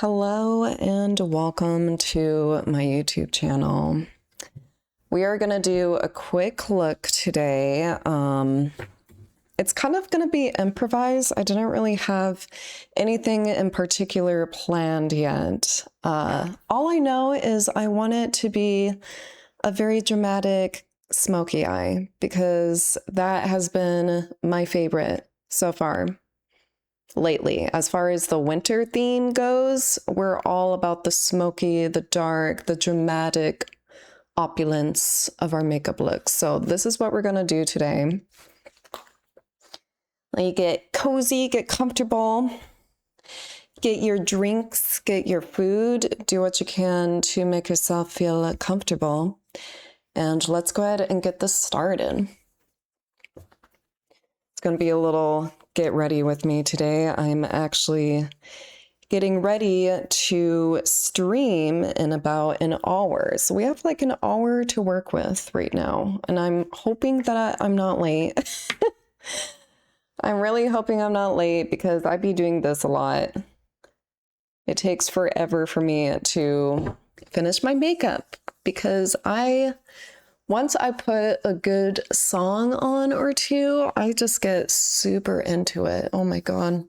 Hello and welcome to my YouTube channel. We are going to do a quick look today. It's kind of going to be improvised. I didn't really have anything in particular planned yet. All I know is I want it to be a very dramatic smoky eye because that has been my favorite so far. Lately, as far as the winter theme goes, we're all about the smoky, the dark, the dramatic opulence of our makeup looks. So this is what we're going to do today. You get cozy, get comfortable, get your drinks, get your food, do what you can to make yourself feel comfortable. And let's go ahead and get this started. It's going to be a little get ready with me today. I'm actually getting ready to stream in about an hour. So we have like an hour to work with right now. And I'm hoping that I'm not late. I'm really hoping I'm not late because I be doing this a lot. It takes forever for me to finish my makeup because once I put a good song on or two, I just get super into it. Oh my God.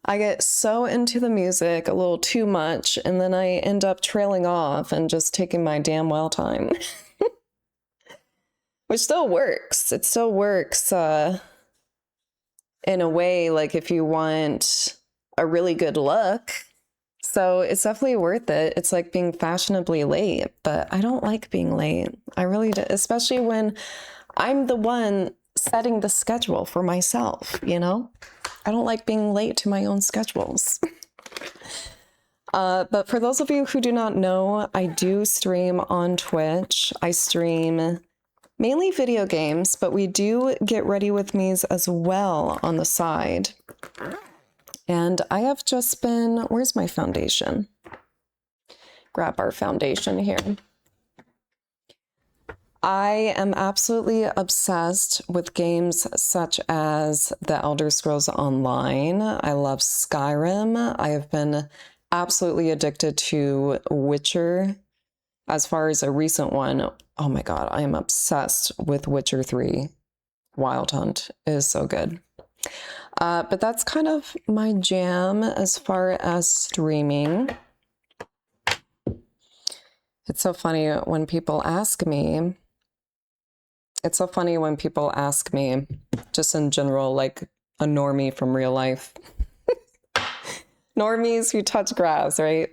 I get so into the music a little too much, and then I end up trailing off and just taking my damn well time. Which still works. It still works in a way, like if you want a really good look. So it's definitely worth it. It's like being fashionably late, but I don't like being late. I really do, especially when I'm the one setting the schedule for myself, you know? I don't like being late to my own schedules. But for those of you who do not know, I do stream on Twitch. I stream mainly video games, but we do get ready with me's as well on the side. And I have just been, where's my foundation? Grab our foundation here. I am absolutely obsessed with games such as The Elder Scrolls Online. I love Skyrim. I have been absolutely addicted to Witcher. As far as a recent one, oh my God, I am obsessed with Witcher 3. Wild Hunt is so good. But that's kind of my jam as far as streaming. It's so funny when people ask me, just in general, like a normie from real life. Normies who touch grass, right?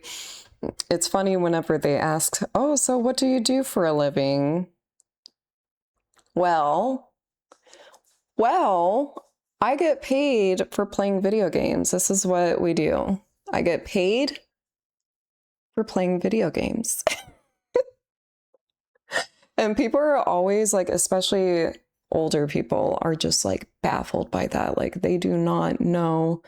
It's funny whenever they ask, oh, so what do you do for a living? Well, I get paid for playing video games. This is what we do. I get paid for playing video games. And people are always like, especially older people, are just like baffled by that. Like they do not know,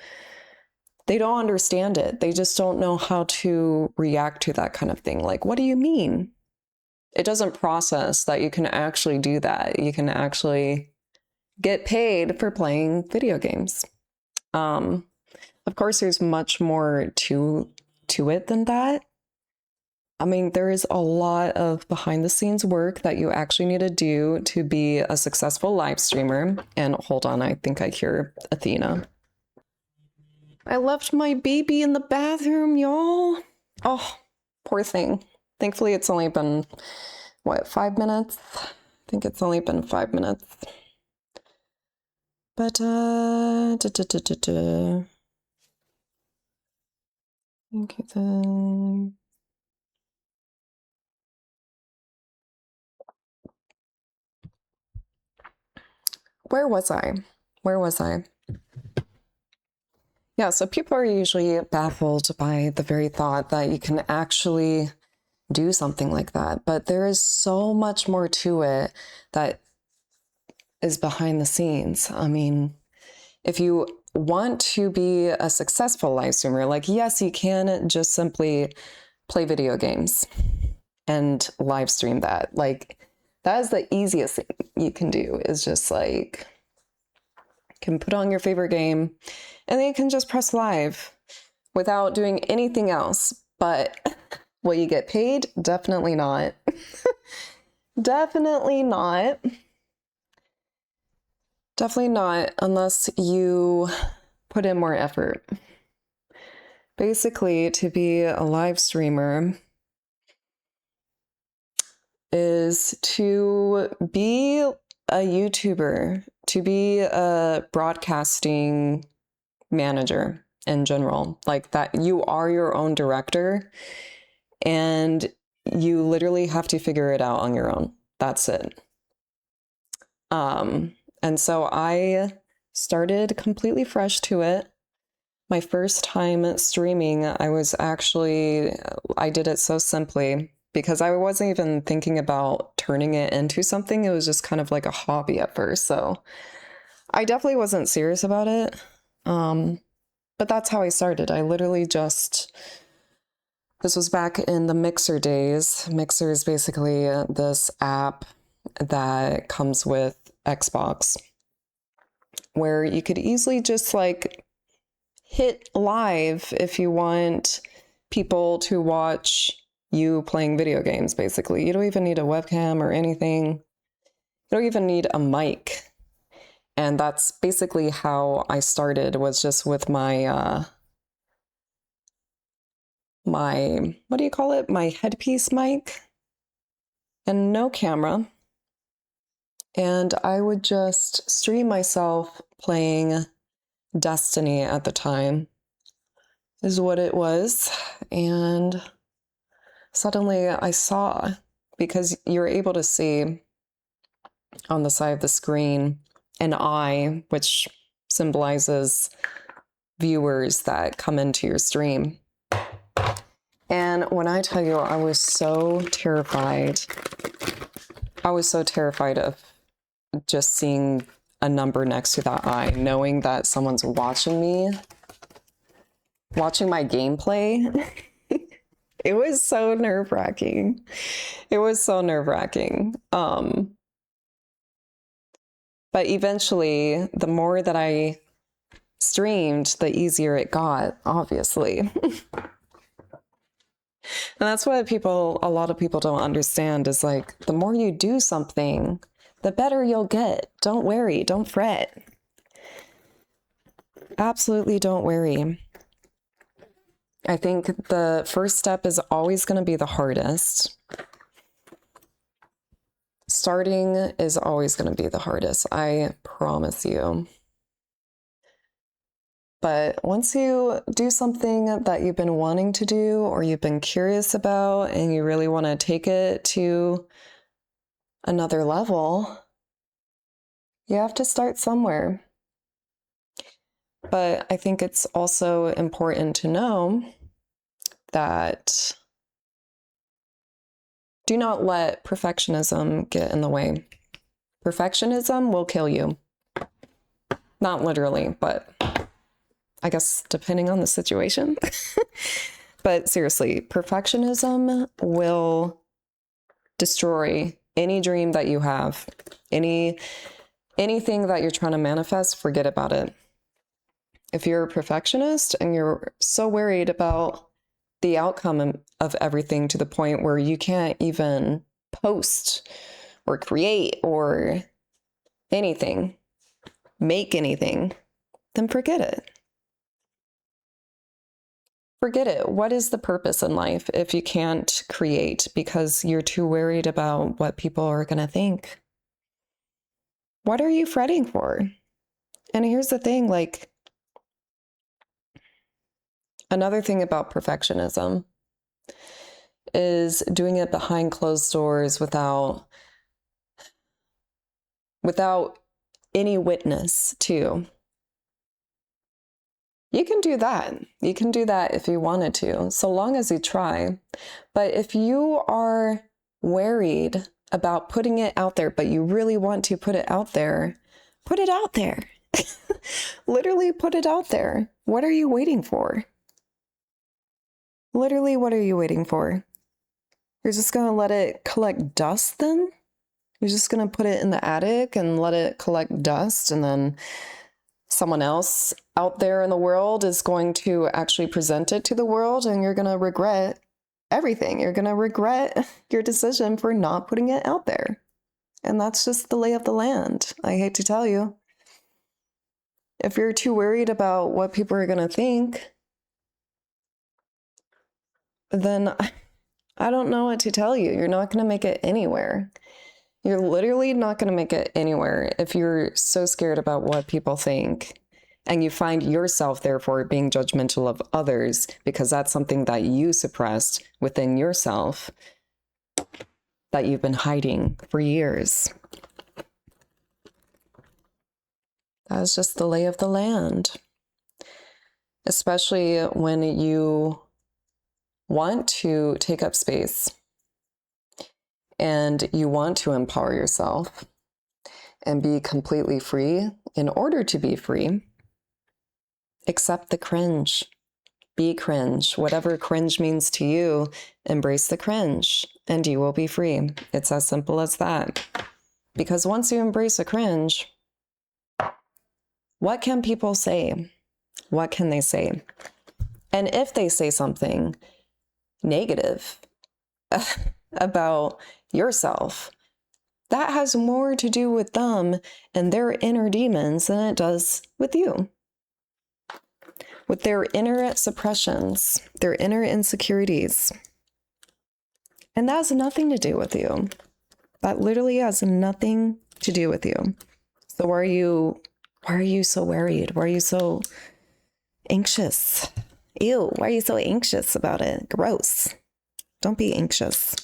they don't understand it. They just don't know how to react to that kind of thing. Like, what do you mean? It doesn't process that you can actually do that. You can actually get paid for playing video games. Of course, there's much more to it than that. I mean, there is a lot of behind the scenes work that you actually need to do to be a successful live streamer. And hold on, I think I hear Athena. I left my baby in the bathroom, y'all. Oh, poor thing. Thankfully, it's only been, what, 5 minutes? I think it's only been 5 minutes. But, okay, then. Where was I? Yeah, so people are usually baffled by the very thought that you can actually do something like that. But there is so much more to it that is behind the scenes. I mean, if you want to be a successful live streamer, like, yes, you can just simply play video games and live stream that. Like, that is the easiest thing you can do, is just like, you can put on your favorite game and then you can just press live. without doing anything else. But will you get paid? Definitely not. Definitely not. Definitely not unless you put in more effort. Basically, to be a live streamer is to be a YouTuber, to be a broadcasting manager in general, like that. You are your own director and you literally have to figure it out on your own. That's it. And so I started completely fresh to it. My first time streaming, I did it so simply because I wasn't even thinking about turning it into something. It was just kind of like a hobby at first. So I definitely wasn't serious about it. But that's how I started. This was back in the Mixer days. Mixer is basically this app that comes with Xbox where you could easily just like hit live if you want people to watch you playing video games, basically. You don't even need a webcam or anything. You don't even need a mic. And that's basically how I started, was just with my what do you call it? My headpiece mic and no camera. And I would just stream myself playing Destiny at the time, is what it was. And suddenly I saw, because you're able to see on the side of the screen an eye, which symbolizes viewers that come into your stream. And when I tell you, I was so terrified. I was so terrified of just seeing a number next to that eye, knowing that someone's watching me, watching my gameplay. It was so nerve-wracking. It was so nerve-wracking. But eventually, the more that I streamed, the easier it got, obviously. And that's what a lot of people don't understand, is like, the more you do something, the better you'll get. Don't worry, don't fret. Absolutely don't worry. I think the first step is always going to be the hardest. Starting is always going to be the hardest, I promise you. But once you do something that you've been wanting to do or you've been curious about and you really want to take it to another level, you have to start somewhere. But I think it's also important to know that do not let perfectionism get in the way. Perfectionism will kill you. Not literally, but I guess depending on the situation. But seriously, perfectionism will destroy any dream that you have. Anything that you're trying to manifest, forget about it. If you're a perfectionist and you're so worried about the outcome of everything to the point where you can't even post or create or anything, make anything, then forget it. Forget it. What is the purpose in life if you can't create because you're too worried about what people are going to think? What are you fretting for? And here's the thing, like, another thing about perfectionism is doing it behind closed doors without any witness too. You can do that. You can do that if you wanted to, so long as you try. But if you are worried about putting it out there, but you really want to put it out there, put it out there. Literally put it out there. What are you waiting for? Literally, what are you waiting for? You're just going to let it collect dust then? You're just going to put it in the attic and let it collect dust and then someone else out there in the world is going to actually present it to the world, and you're going to regret everything. You're going to regret your decision for not putting it out there. And that's just the lay of the land. I hate to tell you. If you're too worried about what people are going to think, then I don't know what to tell you. You're not going to make it anywhere. You're literally not going to make it anywhere if you're so scared about what people think, and you find yourself, therefore, being judgmental of others because that's something that you suppressed within yourself that you've been hiding for years. That is just the lay of the land. Especially when you want to take up space and you want to empower yourself and be completely free. In order to be free, accept the cringe. Be cringe. Whatever cringe means to you, embrace the cringe and you will be free. It's as simple as that. Because once you embrace a cringe, what can people say? What can they say? And if they say something negative about yourself, that has more to do with them and their inner demons than it does with you. With their inner suppressions, their inner insecurities. And that has nothing to do with you. That literally has nothing to do with you. So why are you so worried? Why are you so anxious? Ew, why are you so anxious about it? Gross. Don't be anxious.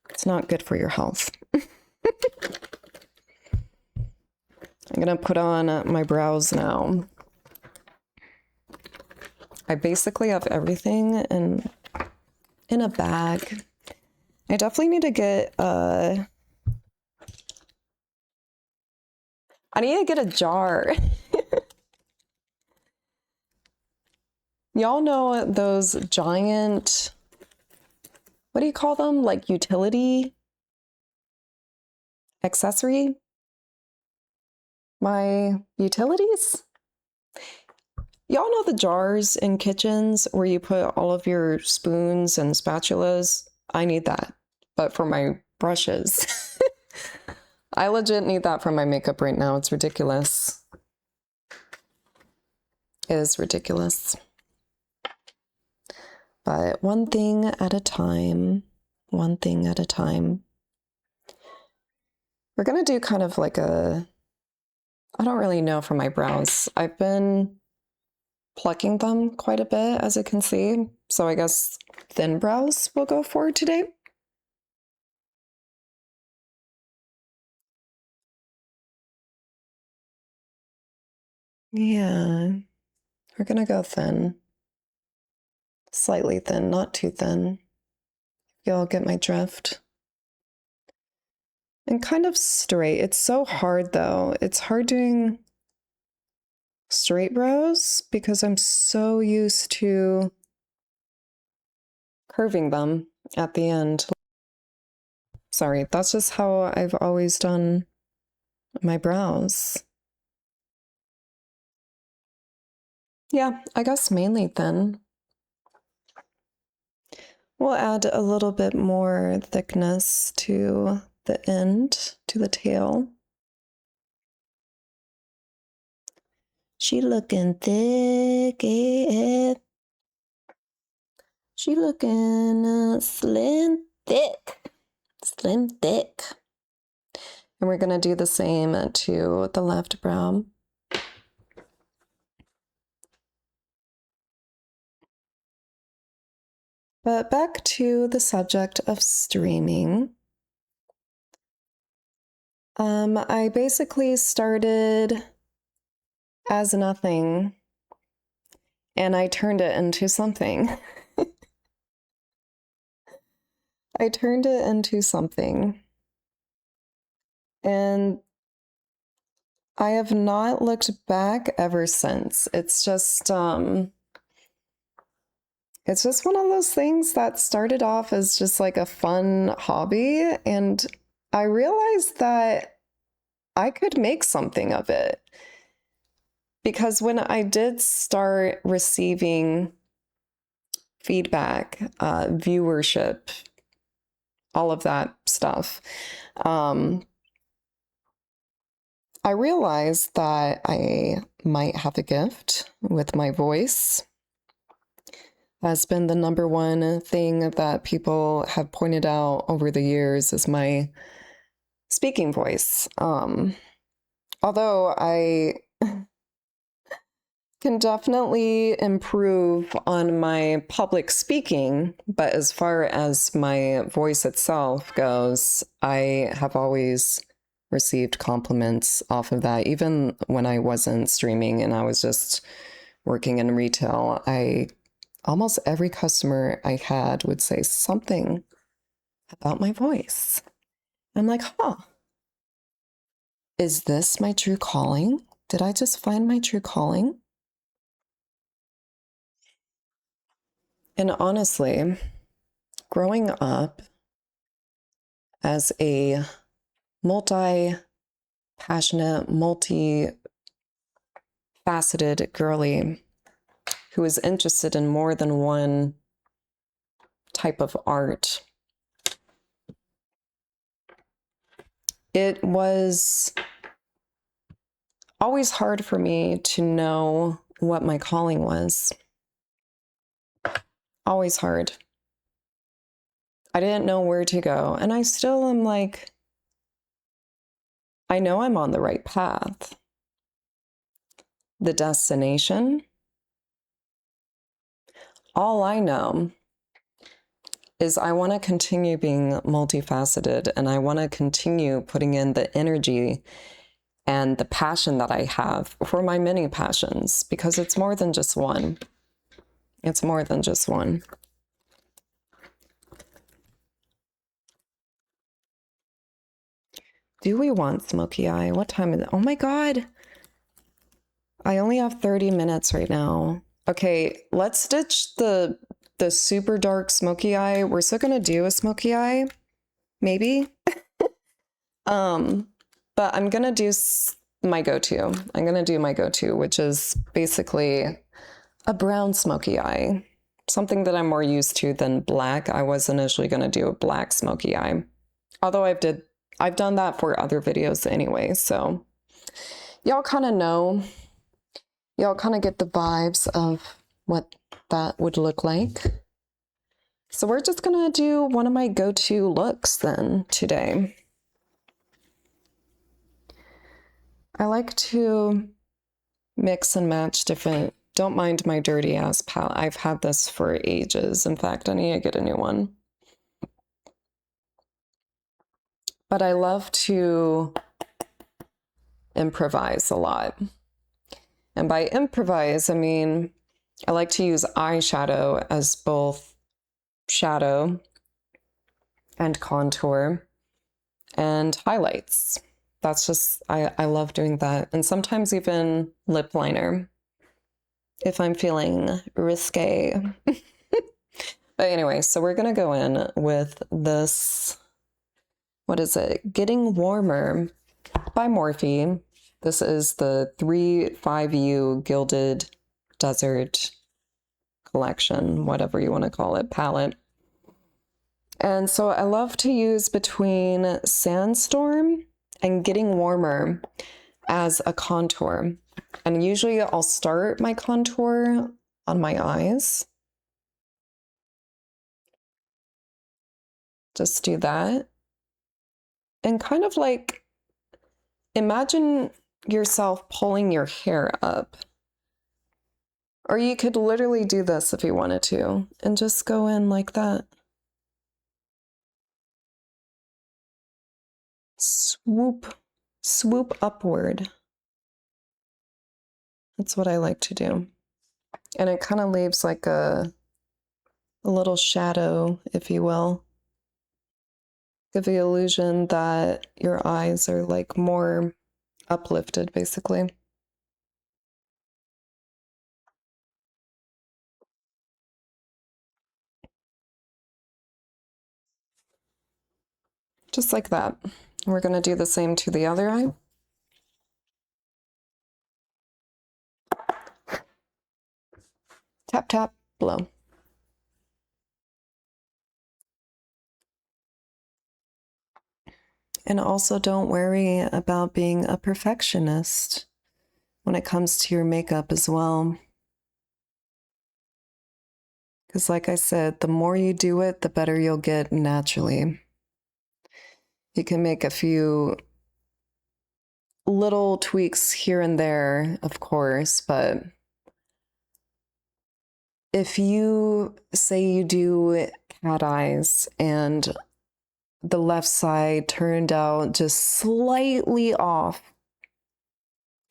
It's not good for your health. I'm gonna put on my brows now. I basically have everything in a bag. I definitely need to get I need to get a jar. Y'all know those giant, what do you call them? Like utility accessory? My utilities? Y'all know the jars in kitchens where you put all of your spoons and spatulas? I need that, but for my brushes. I legit need that for my makeup right now. It's ridiculous. It is ridiculous. But one thing at a time, one thing at a time. We're going to do kind of like I don't really know for my brows. I've been plucking them quite a bit, as you can see. So I guess thin brows will go for today. Yeah, we're going to go thin. Slightly thin, not too thin. Y'all get my drift. And kind of straight. It's so hard though. It's hard doing straight brows because I'm so used to curving them at the end. Sorry, that's just how I've always done my brows. Yeah, I guess mainly thin. We'll add a little bit more thickness to the end, to the tail. She looking thick, she looking slim thick. Slim thick. And we're gonna do the same to the left brow. But back to the subject of streaming. I basically started as nothing and I turned it into something. I turned it into something. And I have not looked back ever since. It's just one of those things that started off as just like a fun hobby, and I realized that I could make something of it. Because when I did start receiving feedback, viewership, all of that stuff, I realized that I might have a gift with my voice. That's been the number one thing that people have pointed out over the years is my speaking voice. Although I can definitely improve on my public speaking, but as far as my voice itself goes, I have always received compliments off of that. Even when I wasn't streaming and I was just working in retail, almost every customer I had would say something about my voice. I'm like, huh, is this my true calling? Did I just find my true calling? And honestly, growing up as a multi-passionate, multi-faceted girly who is interested in more than one type of art, it was always hard for me to know what my calling was. Always hard. I didn't know where to go. And I still am like, I know I'm on the right path. The destination, all I know is I want to continue being multifaceted and I want to continue putting in the energy and the passion that I have for my many passions because it's more than just one. It's more than just one. Do we want smoky eye? What time is it? Oh my God. I only have 30 minutes right now. Okay, let's ditch the super dark smoky eye. We're still gonna do a smoky eye, maybe. But I'm gonna do my go-to. I'm gonna do my go-to, which is basically a brown smoky eye. Something that I'm more used to than black. I was initially gonna do a black smoky eye. Although I've done that for other videos anyway, so y'all kind of know. Y'all kind of get the vibes of what that would look like. So we're just gonna do one of my go-to looks then today. I like to mix and match different, don't mind my dirty ass palette. I've had this for ages. In fact, I need to get a new one. But I love to improvise a lot. And by improvise, I mean, I like to use eyeshadow as both shadow and contour and highlights. That's just, I love doing that. And sometimes even lip liner if I'm feeling risque. But anyway, so we're going to go in with this, what is it? Getting Warmer by Morphe. This is the 3-5U Gilded Desert collection, whatever you want to call it, palette. And so I love to use between Sandstorm and Getting Warmer as a contour. And usually I'll start my contour on my eyes. Just do that. And kind of like, imagine yourself pulling your hair up. Or you could literally do this if you wanted to, and just go in like that. Swoop upward. That's what I like to do. And it kind of leaves like a little shadow, if you will. Give the illusion that your eyes are like more uplifted, basically. Just like that. We're going to do the same to the other eye. Tap, tap, blow. And also don't worry about being a perfectionist when it comes to your makeup as well. Because like I said, the more you do it, the better you'll get naturally. You can make a few little tweaks here and there, of course, but if you say you do cat eyes and the left side turned out just slightly off,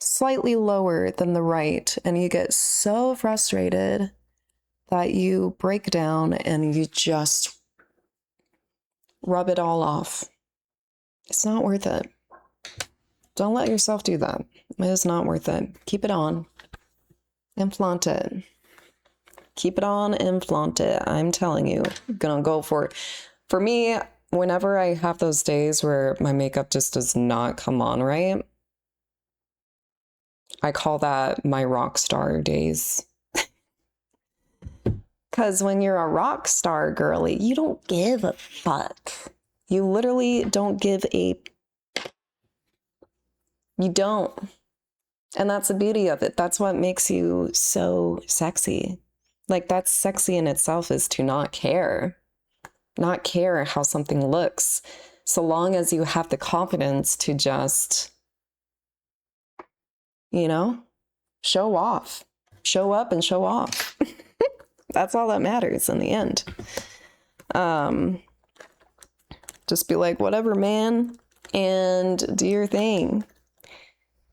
slightly lower than the right, and you get so frustrated that you break down and you just rub it all off. It's not worth it. Don't let yourself do that. It is not worth it. Keep it on and flaunt it. Keep it on and flaunt it. I'm telling you, I'm gonna go for it. For me, whenever I have those days where my makeup just does not come on right, I call that my rock star days. Because when you're a rock star girly, you don't give a fuck. You literally don't give a... You don't. And that's the beauty of it. That's what makes you so sexy. Like, that's sexy in itself, is to not care. Not care how something looks. So long as you have the confidence to just, you know, show off. Show up and show off. That's all that matters in the end. Just be like, whatever, man, and do your thing.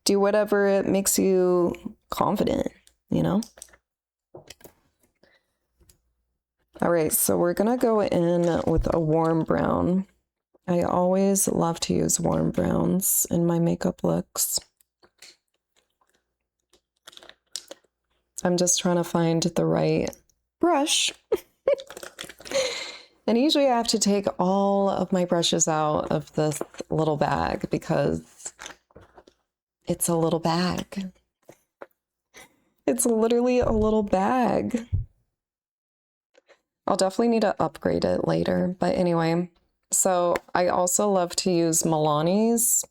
Do whatever it makes you confident, you know? All right, so we're gonna go in with a warm brown. I always love to use warm browns in my makeup looks. I'm just trying to find the right brush. And usually I have to take all of my brushes out of this little bag because it's a little bag. It's literally a little bag. I'll definitely need to upgrade it later. But anyway, so I also love to use Milani's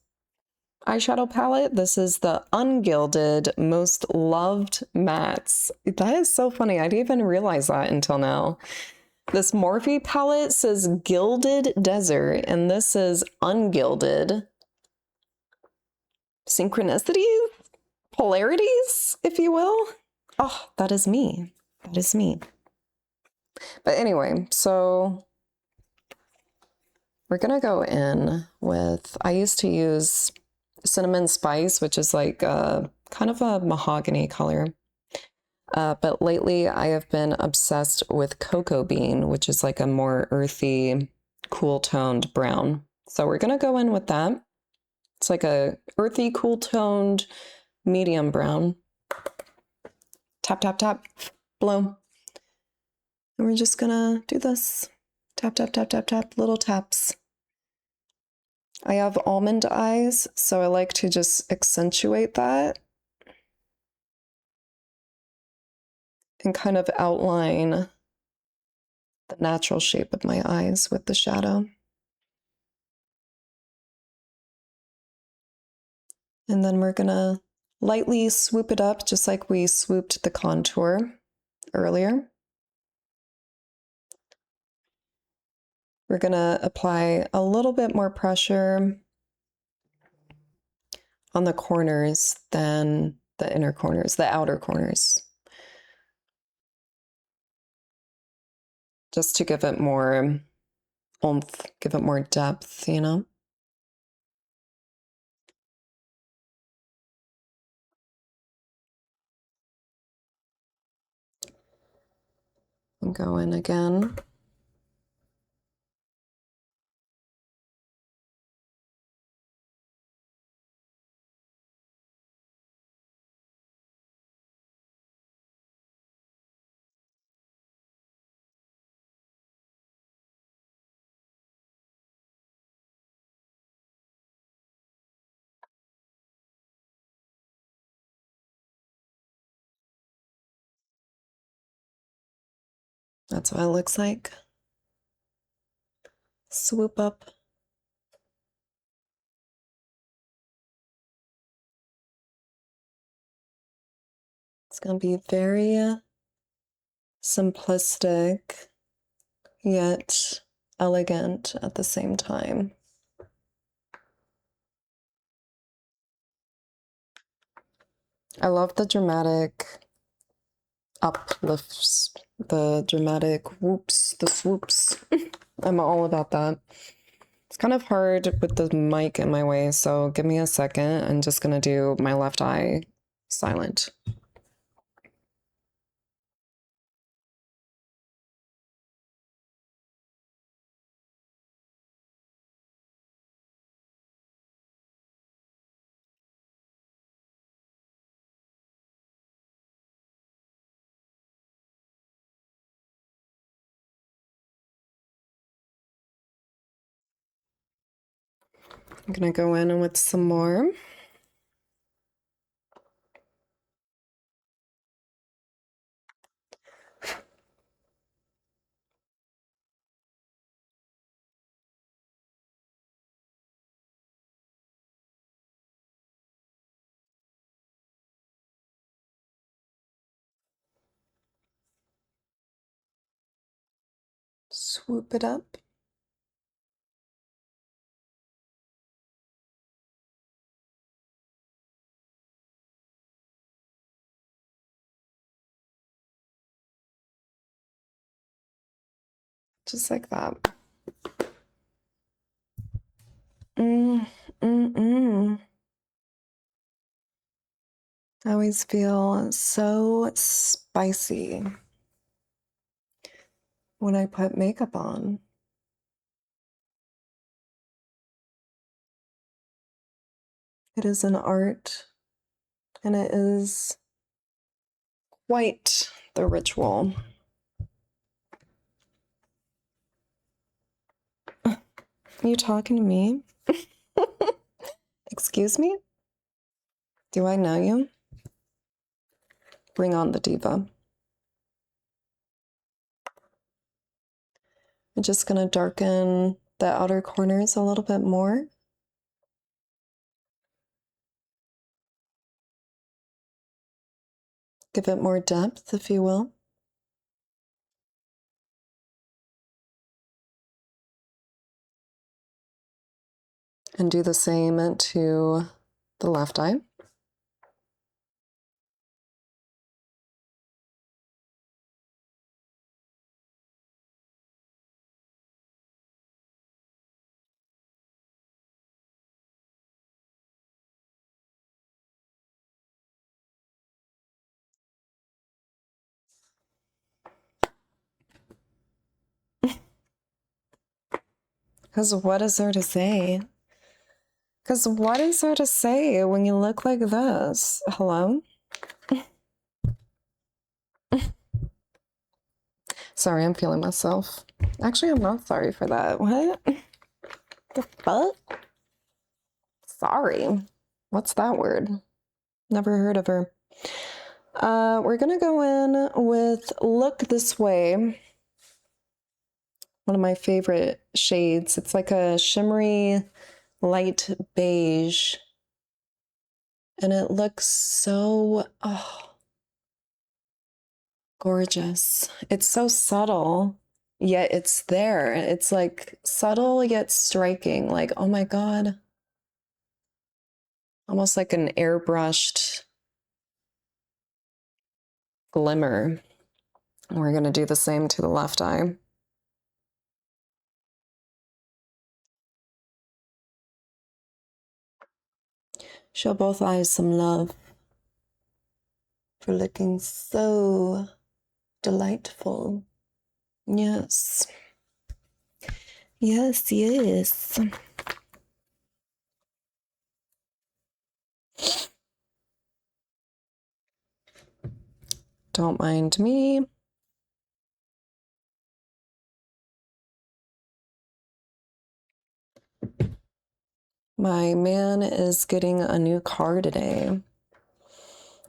eyeshadow palette. This is the Ungilded Most Loved Mattes. That is so funny. I didn't even realize that until now. This Morphe palette says Gilded Desert, and this is Ungilded Synchronicities? Polarities, if you will. Oh, that is me. That is me. But anyway, so we're gonna go in with, I used to use Cinnamon Spice, which is like kind of a mahogany color. But lately I have been obsessed with Cocoa Bean, which is like a more earthy, cool toned brown. So we're gonna go in with that. It's like a earthy, cool toned, medium brown. Tap, tap, tap, blow. And we're just gonna do this. Tap, tap, tap, tap, tap, little taps. I have almond eyes, so I like to just accentuate that and kind of outline the natural shape of my eyes with the shadow. And then we're gonna lightly swoop it up just like we swooped the contour earlier. We're gonna apply a little bit more pressure on the corners than the inner corners, the outer corners. Just to give it more oomph, give it more depth, you know? And go in again. That's what it looks like. Swoop up. It's going to be very simplistic, yet elegant at the same time. I love the dramatic uplifts, the dramatic whoops, the swoops. I'm all about that. It's kind of hard with the mic in my way, so give me a second. I'm just gonna do my left eye silent. I'm gonna go in with some more. Swoop it up. Just like that. I always feel so spicy when I put makeup on. It is an art, and it is quite the ritual. Are you talking to me? Excuse me? Do I know you? Bring on the diva. I'm just gonna darken the outer corners a little bit more. Give it more depth, if you will. And do the same to the left eye. Because what is there to say? Because what is there to say when you look like this? Hello? Sorry, I'm feeling myself. Actually, I'm not sorry for that. What? The fuck? Sorry. What's that word? Never heard of her. We're gonna go in with Look This Way. One of my favorite shades. It's like a shimmery light beige. And it looks so gorgeous. It's so subtle, yet it's there. It's like subtle yet striking. Like, oh my God. Almost like an airbrushed glimmer. We're going to do the same to the left eye. Show both eyes some love for looking so delightful. Yes. Yes, yes. Don't mind me. My man is getting a new car today.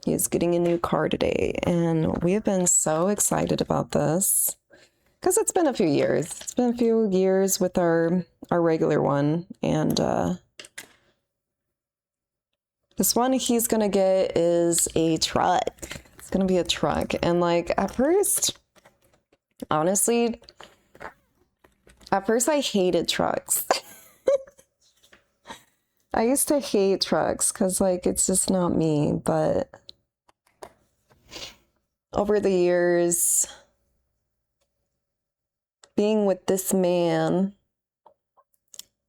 He's getting a new car today, and we have been so excited about this. because it's been a few years. It's been a few years with our regular one, and this one he's gonna get is a truck. It's gonna be a truck, and like at first, honestly, I hated trucks. I used to hate trucks because like it's just not me, but over the years, being with this man,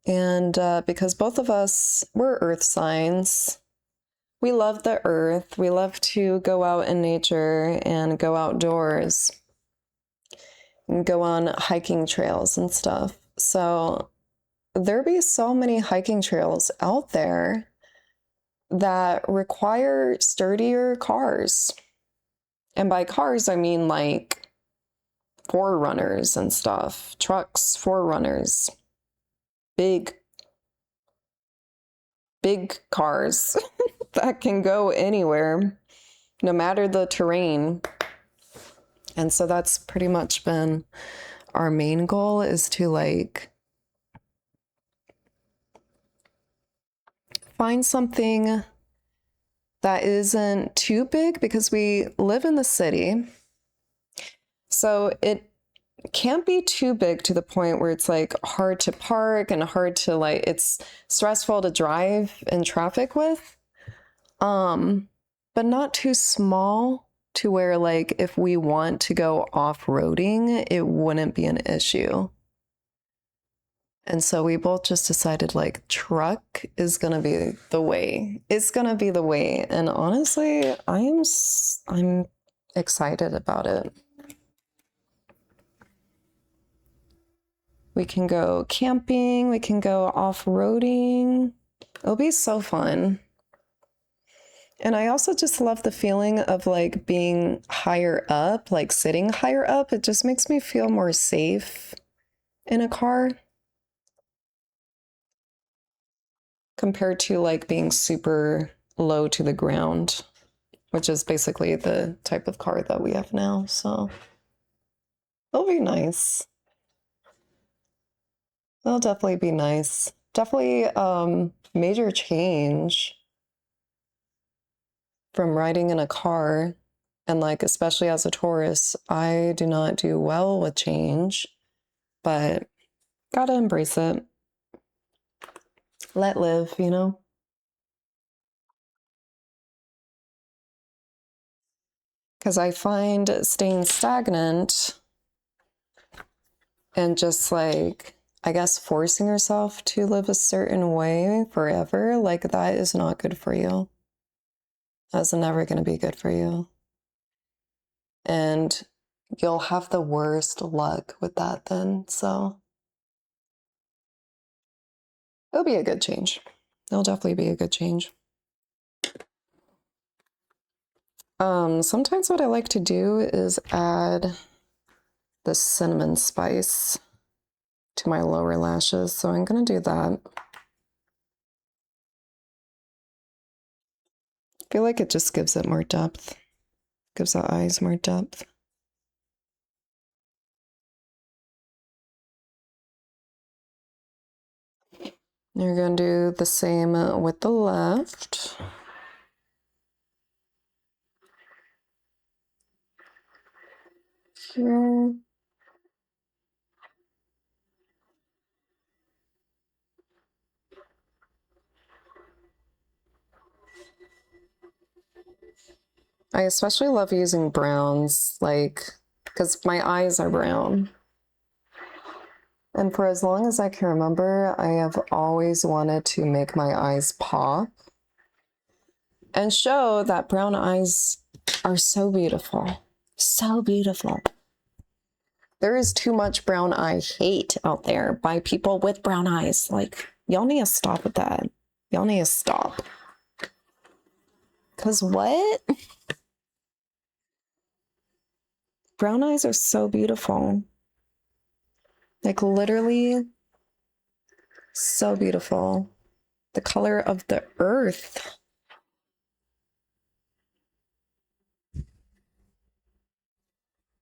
and because both of us were earth signs, we love the earth. We love to go out in nature and go outdoors and go on hiking trails and stuff. So there be so many hiking trails out there that require sturdier cars. And by cars, I mean like forerunners and stuff, trucks, forerunners, big cars that can go anywhere, no matter the terrain. And so that's pretty much been our main goal, is to like find something that isn't too big, because we live in the city. So it can't be too big to the point where it's like hard to park and hard to like, it's stressful to drive in traffic with. But not too small to where like if we want to go off-roading, it wouldn't be an issue. And so we both just decided like truck is gonna be the way. It's gonna be the way. And honestly, I'm excited about it. We can go camping, we can go off-roading. It'll be so fun. And I also just love the feeling of like being higher up, like sitting higher up. It just makes me feel more safe in a car compared to like being super low to the ground, which is basically the type of car that we have now. So it'll be nice. It'll definitely be nice. Definitely major change from riding in a car. And like, especially as a Taurus, I do not do well with change, but gotta embrace it. Let live, you know? Because I find staying stagnant and just like, I guess, forcing yourself to live a certain way forever, like that is not good for you. That's never going to be good for you. And you'll have the worst luck with that then. So it'll be a good change. It'll definitely be a good change. Sometimes what I like to do is add the cinnamon spice to my lower lashes. So I'm going to do that. I feel like it just gives it more depth. Gives the eyes more depth. You're going to do the same with the left. Here. I especially love using browns, like, because my eyes are brown. And for as long as I can remember, I have always wanted to make my eyes pop and show that brown eyes are so beautiful. So beautiful. There is too much brown eye hate out there by people with brown eyes. Like, y'all need to stop with that. Y'all need to stop. Because what? Brown eyes are so beautiful. Like, literally so beautiful. The color of the earth.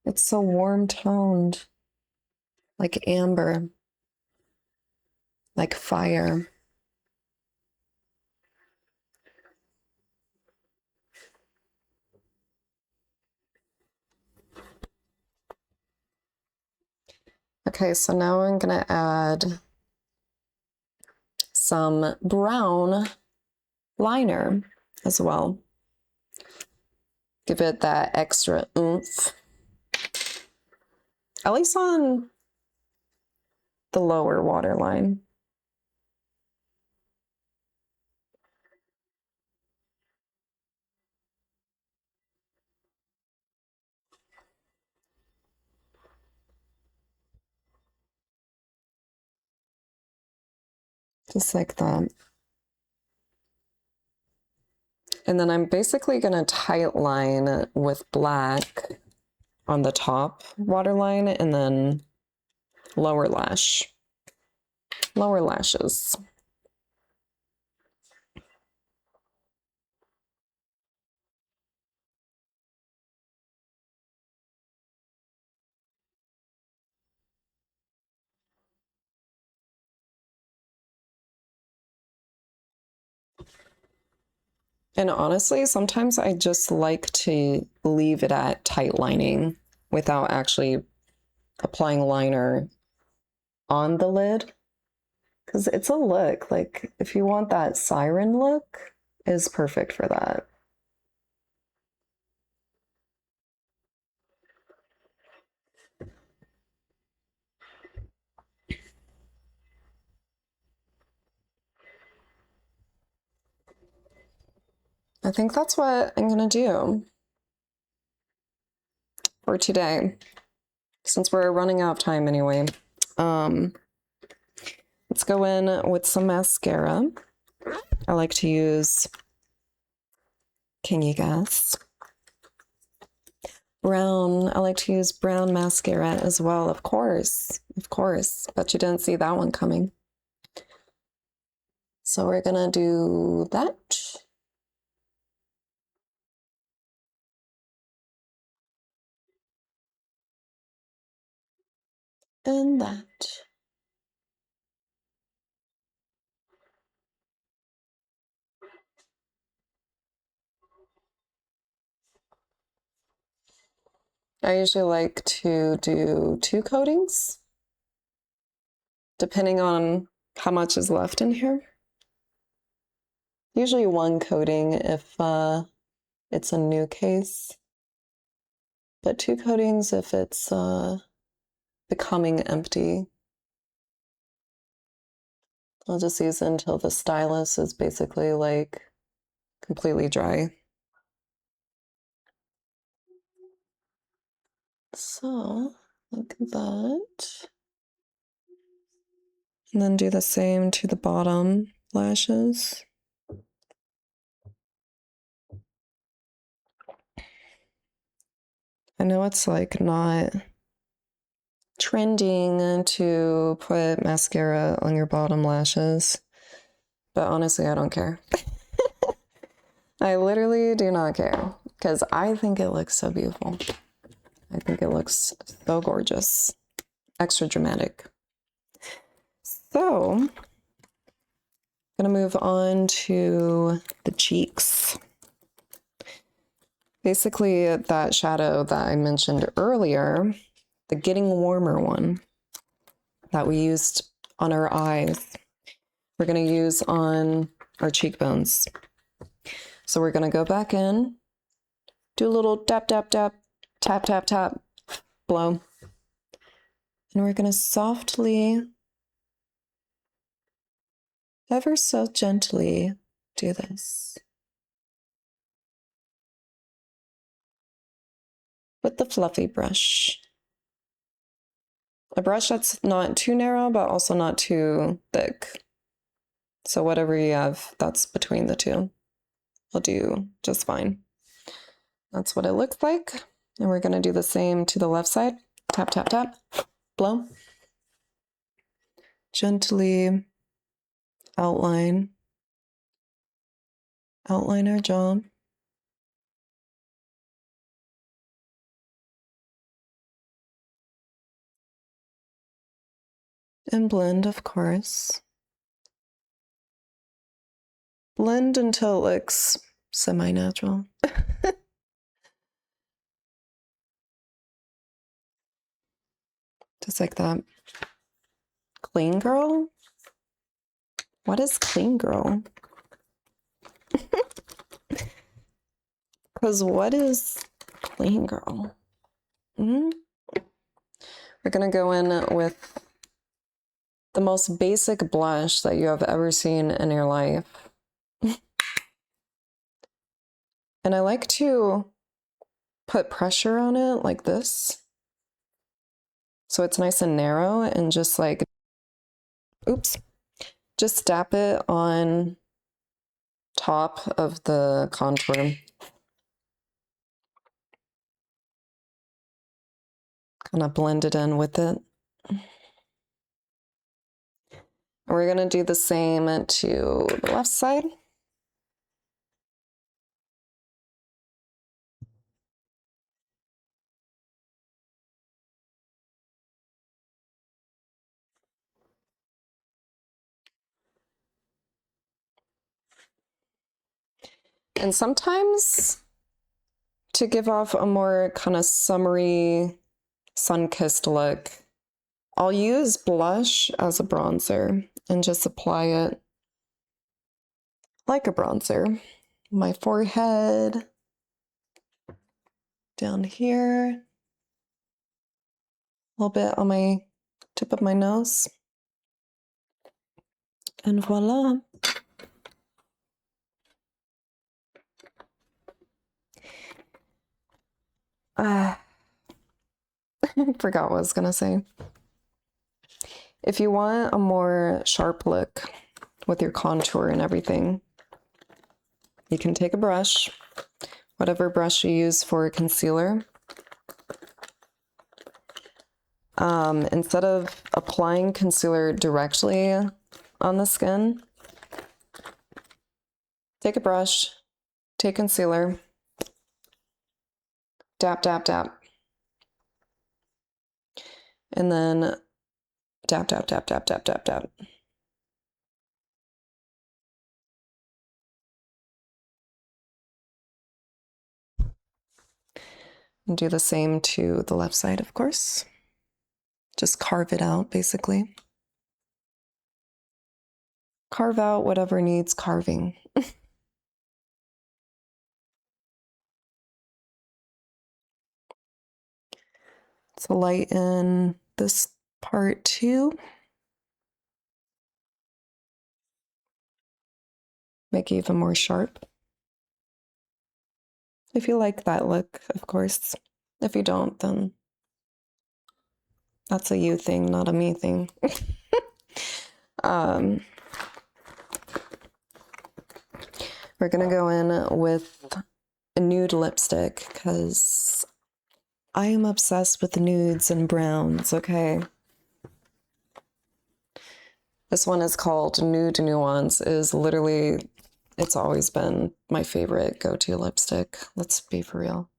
It's so warm toned. like amber, like fire. Okay, so now I'm gonna add some brown liner as well. Give it that extra oomph. At least on the lower waterline. Just like that. And then I'm basically gonna tight line with black on the top waterline and then lower lashes. And honestly, sometimes I just like to leave it at tight lining without actually applying liner on the lid. Because it's a look, like if you want that siren look, is perfect for that. I think that's what I'm gonna do for today, since we're running out of time anyway. Let's go in with some mascara. I like to use, can you guess? Brown. I like to use brown mascara as well, of course. But you didn't see that one coming. So we're gonna do that. And that. I usually like to do 2 coatings, depending on how much is left in here. Usually 1 coating if it's a new case, but 2 coatings if it's becoming empty. I'll just use it until the stylus is basically like completely dry. So, like that. And then do the same to the bottom lashes. I know it's like not trending to put mascara on your bottom lashes, but honestly, I don't care. I literally do not care because I think it looks so beautiful. I think it looks so gorgeous, extra dramatic. So, I'm gonna move on to the cheeks. Basically, that shadow that I mentioned earlier, the Getting Warmer one that we used on our eyes, we're gonna use on our cheekbones. So we're gonna go back in, do a little tap, tap, tap, tap, tap, tap, blow. And we're gonna softly, ever so gently, do this. With the fluffy brush. A brush that's not too narrow, but also not too thick. So whatever you have, that's between the two. Will do just fine. That's what it looks like. And we're gonna do the same to the left side. Tap, tap, tap, blow. Gently outline our jaw. And blend, of course. Blend until it looks semi-natural. Just like that. Clean girl? What is clean girl? Because what is clean girl? We're going to go in with the most basic blush that you have ever seen in your life. And I like to put pressure on it like this. So it's nice and narrow and just like, oops, just dap it on top of the contour. Kind of blend it in with it. We're going to do the same to the left side. And sometimes to give off a more kind of summery, sun-kissed look, I'll use blush as a bronzer and just apply it like a bronzer. My forehead, down here, a little bit on my tip of my nose, and voila. I forgot what I was gonna say. If you want a more sharp look with your contour and everything, you can take a brush, whatever brush you use for concealer. Instead of applying concealer directly on the skin, take a brush, take concealer, dap, dap, dap, and then dap, dap, dap, dap, dap, dap, dap. And do the same to the left side, of course. Just carve it out, basically. Carve out whatever needs carving. So lighten this part too. Make it even more sharp. If you like that look, of course. If you don't, then that's a you thing, not a me thing. We're gonna go in with a nude lipstick because I am obsessed with nudes and browns, okay? This one is called Nude Nuance. Is literally, it's always been my favorite go-to lipstick. Let's be for real.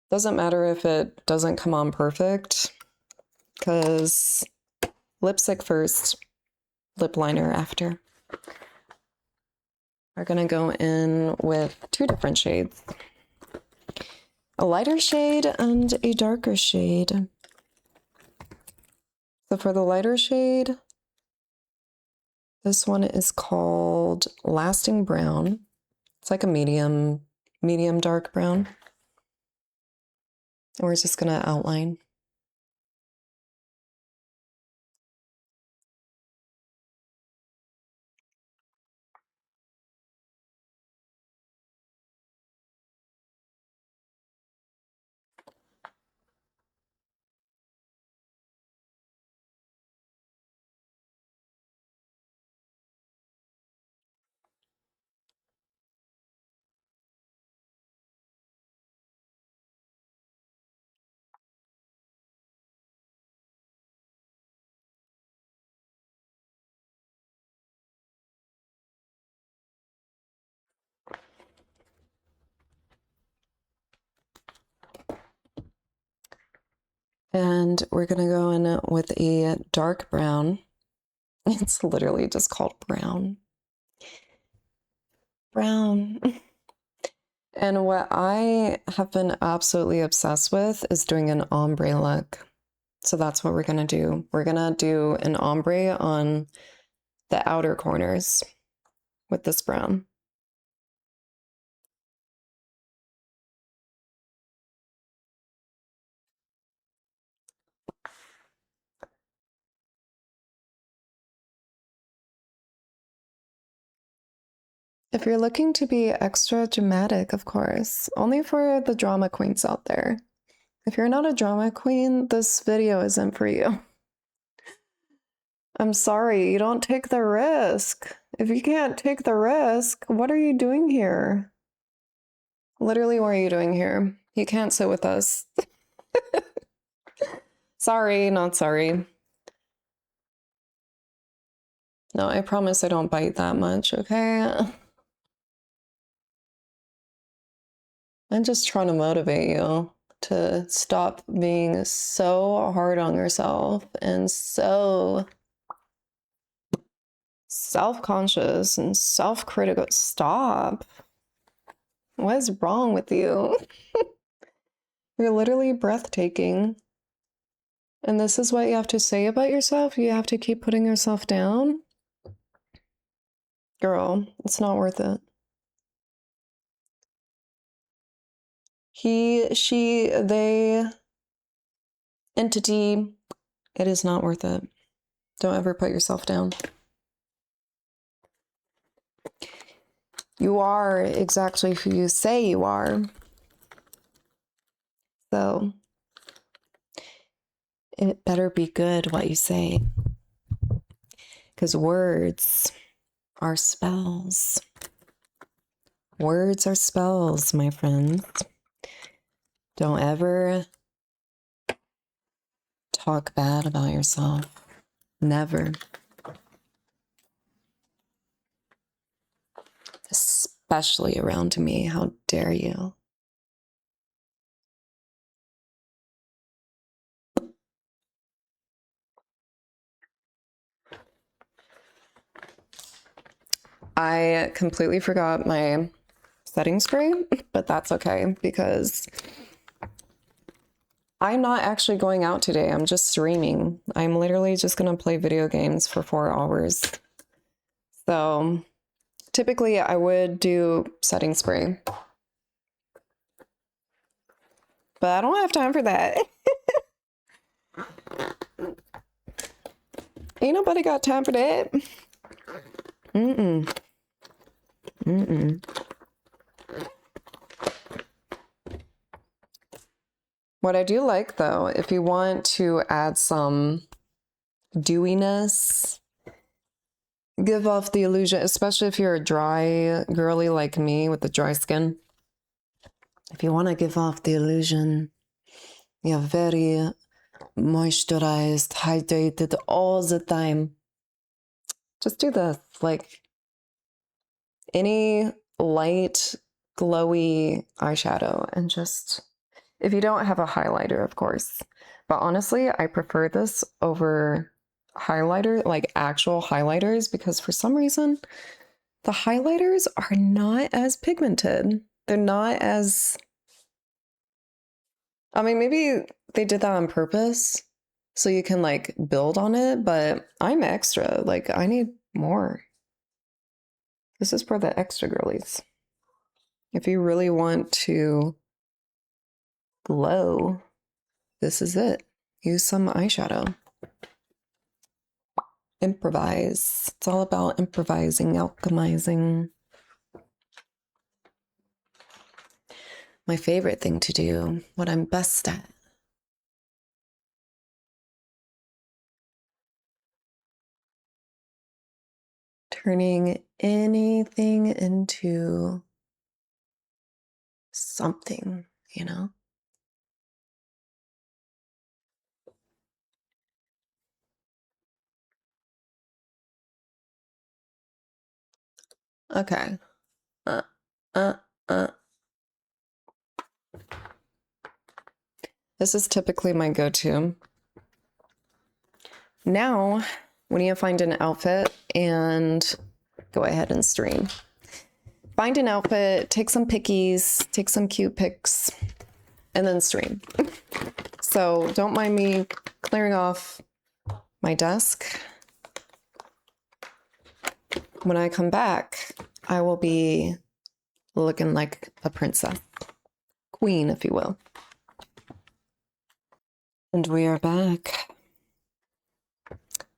Doesn't matter if it doesn't come on perfect, because lipstick first, lip liner after. We're gonna go in with two different shades. A lighter shade and a darker shade. So for the lighter shade, this one is called Lasting Brown. It's like a medium dark brown. And we're just gonna outline. And we're going to go in with a dark brown. It's literally just called brown. Brown. And what I have been absolutely obsessed with is doing an ombre look. So that's what we're going to do. We're going to do an ombre on the outer corners with this brown. If you're looking to be extra dramatic, of course, only for the drama queens out there. If you're not a drama queen, this video isn't for you. I'm sorry, you don't take the risk. If you can't take the risk, what are you doing here? Literally, what are you doing here? You can't sit with us. Sorry, not sorry. No, I promise I don't bite that much, okay? I'm just trying to motivate you to stop being so hard on yourself and so self-conscious and self-critical. Stop. What is wrong with you? You're literally breathtaking. And this is what you have to say about yourself? You have to keep putting yourself down? Girl, it's not worth it. He, she, they, entity, it is not worth it. Don't ever put yourself down. You are exactly who you say you are. So, it better be good what you say. Because words are spells. Words are spells, my friends. Don't ever talk bad about yourself. Never. Especially around me. How dare you? I completely forgot my setting spray, but that's okay because I'm not actually going out today. I'm just streaming. I'm literally just going to play video games for 4 hours. So typically I would do setting spray, but I don't have time for that. Ain't nobody got time for that. Mm-mm. Mm-mm. What I do like, though, if you want to add some dewiness, give off the illusion, especially if you're a dry girly like me with the dry skin. If you want to give off the illusion, you're very moisturized, hydrated all the time. Just do this, like any light, glowy eyeshadow, and just, if you don't have a highlighter, of course. But honestly, I prefer this over highlighter, like actual highlighters, because for some reason, the highlighters are not as pigmented. They're not as, I mean, maybe they did that on purpose so you can like build on it, but I'm extra. Like, I need more. This is for the extra girlies. If you really want to glow, this is it. Use some eyeshadow. Improvise. It's all about improvising, alchemizing. My favorite thing to do, what I'm best at. Turning anything into something, you know? Okay. Uh. This is typically my go-to. Now, we need to find an outfit and go ahead and stream. Find an outfit, take some pickies, take some cute pics, and then stream. So don't mind me clearing off my desk. When I come back, I will be looking like a princess. Queen, if you will. And we are back.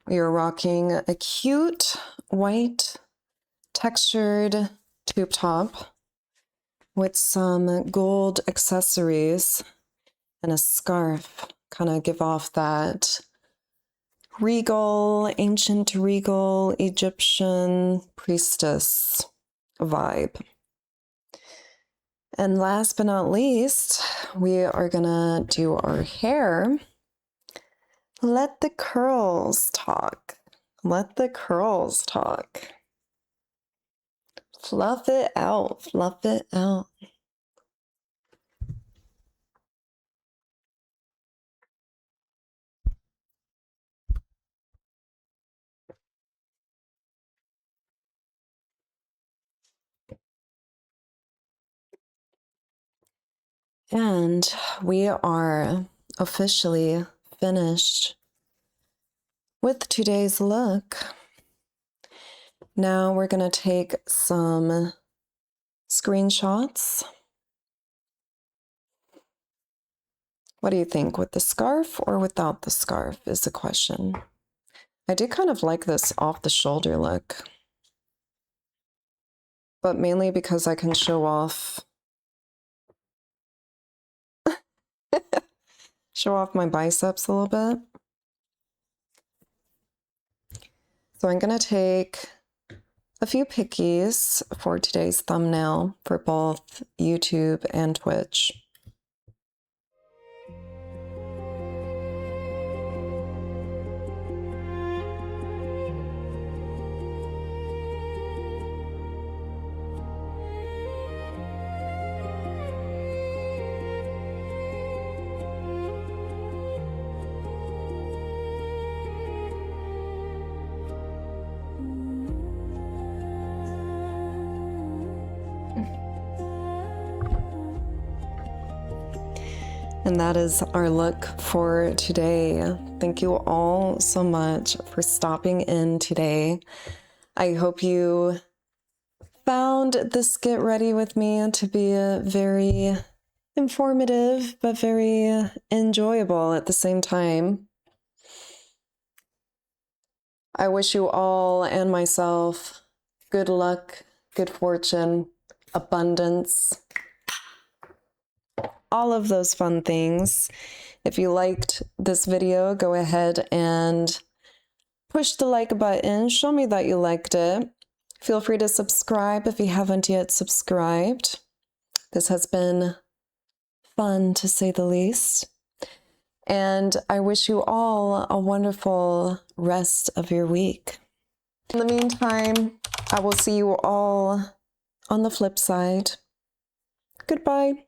We are rocking a cute white textured tube top with some gold accessories and a scarf. Kind of give off that regal, ancient regal Egyptian priestess vibe. And last but not least, we are gonna do our hair. Let the curls talk. Let the curls talk. Fluff it out, fluff it out. And we are officially finished with today's look. Now we're going to take some screenshots. What do you think, with the scarf or without the scarf is the question. I did kind of like this off the shoulder look, but mainly because I can show off my biceps a little bit. So I'm going to take a few pickies for today's thumbnail for both YouTube and Twitch. And that is our look for today. Thank you all so much for stopping in today. I hope you found this Get Ready with me to be very informative, but very enjoyable at the same time. I wish you all and myself good luck, good fortune, abundance, all of those fun things. If you liked this video, go ahead and push the like button. Show me that you liked it. Feel free to subscribe if you haven't yet subscribed. This has been fun, to say the least. And I wish you all a wonderful rest of your week. In the meantime, I will see you all on the flip side. Goodbye.